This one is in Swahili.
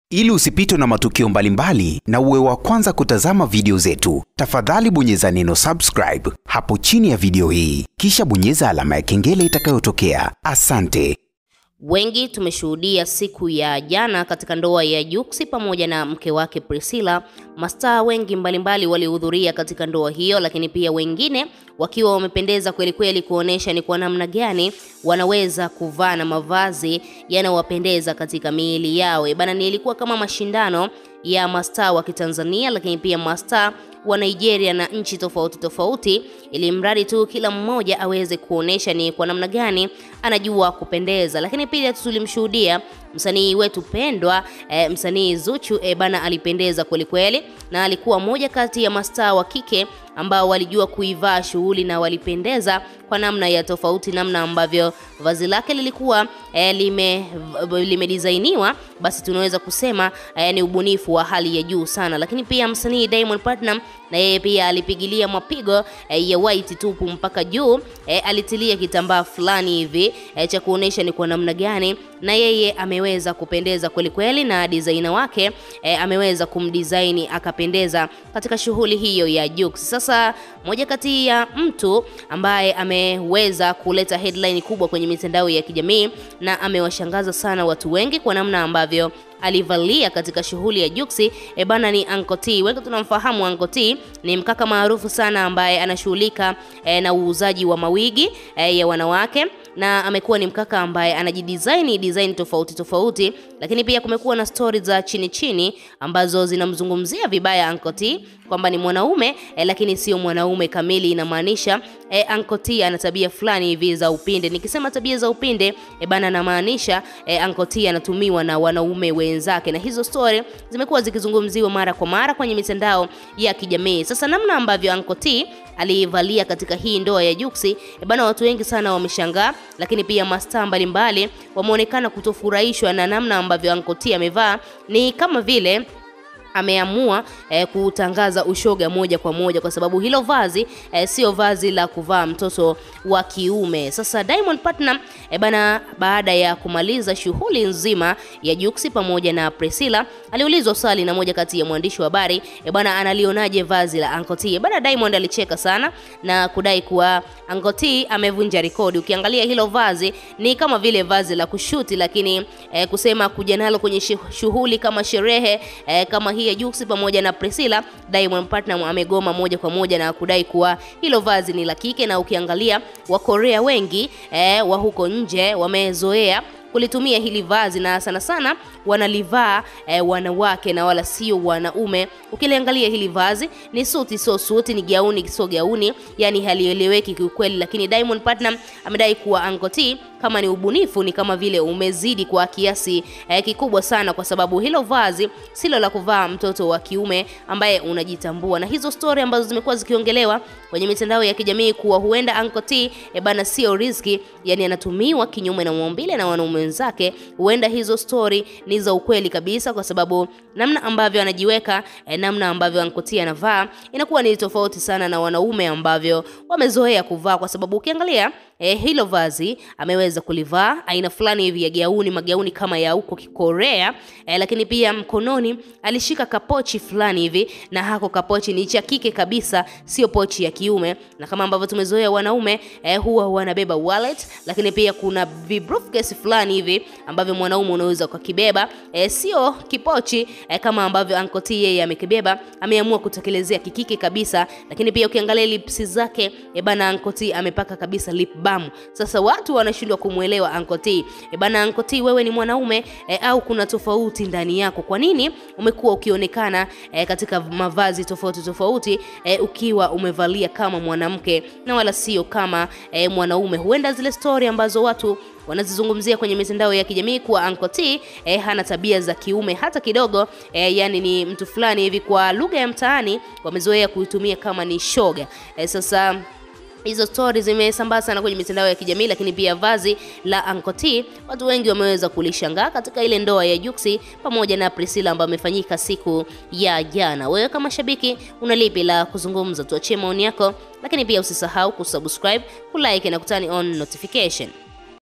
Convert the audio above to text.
Ili usipitwe na matukio mbalimbali na uwe wa kwanza kutazama video zetu, tafadhali bonyeza neno subscribe hapo chini ya video hii, kisha bonyeza alama ya kengele itakayotokea. Asante. Wengi tumeshuhudia siku ya jana katika ndoa ya Jux pamoja na mke wake Priscilla. Mastaa wengi mbalimbali walihudhuria katika ndoa hiyo, lakini pia wengine wakiwa wamependeza kweli kweli kuonesha ni kwa namna gani wanaweza kuvaa na mavazi yanayowapendeza katika miili yao. Bana, ilikuwa kama mashindano ya mastaa wa Kitanzania, lakini pia mastaa wa Nigeria na nchi tofauti tofauti, ili mradi tu kila mmoja aweze kuonesha ni kwa namna gani anajua kupendeza. Lakini pia tulimshuhudia msanii wetu pendwa msanii Zuchu bana, alipendeza kweli kweli na alikuwa moja kati ya mastaa wa kike ambao walijua kuivaa shughuli na walipendeza kwa namna ya tofauti, namna ambavyo vazi lake lilikuwa limedesigniwa, basi tunaweza kusema ni ubunifu wa hali ya juu sana. Lakini pia msanii Diamond Platnumz na yeye pia alipigilia mapigo ya white tupu mpaka juu, alitilia kitambaa fulani hivi cha kuonesha ni kwa namna gani na yeye ameweza kupendeza kweli kweli, na designer wake ameweza kumdesign akapendeza katika shughuli hiyo ya Jux. Sasa moja kati ya mtu ambaye ameweza kuleta headline kubwa kwenye mitandao ya kijamii na amewashangaza sana watu wengi kwa namna ambavyo alivalia katika shughuli ya Jux bana, ni Uncle T. Wengi tunamfahamu Uncle T, ni mkaka maarufu sana ambaye anashughulika na uuzaji wa mawigi ya wanawake, na amekuwa ni mkaka ambaye anajidesign tofauti tofauti. Lakini pia kumekuwa na stories za chini ambazo zinamzungumzia vibaya Uncle T kwamba ni mwanaume lakini sio mwanaume kamili. Inamaanisha Uncle T ana tabia fulani hivi za upinde. Nikisema tabia za upinde bana, namaanisha Uncle T anatumiwa na wanaume wenzake, na hizo story zimekuwa zikizungumziwa mara kwa mara kwenye mitandao ya kijamii. Sasa namna ambavyo Uncle T alivalia katika hii ndoa ya Jux bana, watu wengi sana wameshangaa, lakini pia mastaa mbalimbali wameonekana kutofurahishwa na namna ambavyo Uncle T amevaa. Ni kama vile ameamua kutangaza ushoga moja kwa moja, kwa sababu hilo vazi sio vazi la kuvaa mtoto wa kiume. Sasa Diamond Platnumz bana, baada ya kumaliza shughuli nzima ya Jux pamoja na Priscilla, aliulizwa swali na moja kati ya mwandishi wa habari bana, analionaje vazi la Uncle T bana. Diamond alicheka sana na kudai kuwa Uncle T amevunja rekodi. Ukiangalia hilo vazi ni kama vile vazi la kushuti, lakini kusema kuja nalo kwenye shughuli kama sherehe kama hii ya Jux pamoja na Priscilla, Diamond Platnumz amegoma moja kwa moja na kudai kuwa hilo vazi ni la kike. Na ukiangalia Wakorea wengi wa huko nje wamezoea kulitumia hili vazi, na sana sana wanalivaa wanawake na wala sio wanaume. Ukiliangalia hili vazi ni suti sio suti, ni gauni sio gauni, yani halieleweki kiukweli. Lakini Diamond Platnumz amedai kuwa Uncle T kama ni ubunifu ni kama vile umezidi kwa kiasi kikubwa sana, kwa sababu hilo vazi silo la kuvaa mtoto wa kiume ambaye unajitambua. Na hizo story ambazo zimekuwa zikiongelewa kwenye mitandao ya kijamii kuwa huenda Uncle T bana sio riziki, yani anatumiwa kinyume na maumbile na wanaume wenzake, huenda hizo story ni za ukweli kabisa, kwa sababu namna ambavyo anajiweka namna ambavyo Uncle T anavaa inakuwa ni tofauti sana na wanaume ambavyo wamezoea kuvaa. Kwa sababu ukiangalia hilo vazi ameweza kulivaa aina fulani hivi ya gauni, magauni kama ya huko Korea, lakini pia mkononi alishika kapochi fulani hivi, na hako kapochi ni cha kike kabisa, sio pochi ya kiume. Na kama ambavyo tumezoea wanaume huwa wanabeba wallet, lakini pia kuna briefcase fulani hivi ambavyo mwanaume unaweza kukibeba, sio kipochi kama ambavyo Uncle T yeye amekibeba, ameamua kutekelezea kikike kabisa. Lakini pia ukiangalia lips zake bana, Uncle T amepaka kabisa lip balm. Sasa watu wanashindwa kumuelewa Uncle T bana, Uncle T wewe ni mwanaume au kuna tofauti ndani yako? Kwa nini umekuwa ukionekana katika mavazi tofauti tofauti ukiwa umevalia kama mwanamke na wala sio kama mwanaume? Huenda zile story ambazo watu wanazizungumzia kwenye mitandao ya kijamii kuwa Uncle T hana tabia za kiume hata kidogo, yani ni mtu fulani hivi, kwa lugha ya mtaani wamezoea kuitumia kama ni shoga. Sasa hizo stories zimesambaa sana kwenye mitandao ya kijamii, lakini pia vazi la Uncle T watu wengi wameweza kulishangaa katika ile ndoa ya Jux pamoja na Priscilla ambayo imefanyika siku ya jana. Wewe kama shabiki una lipi la kuzungumza? Tuachie maoni yako, lakini pia usisahau kusubscribe, kulike na kutani on notification.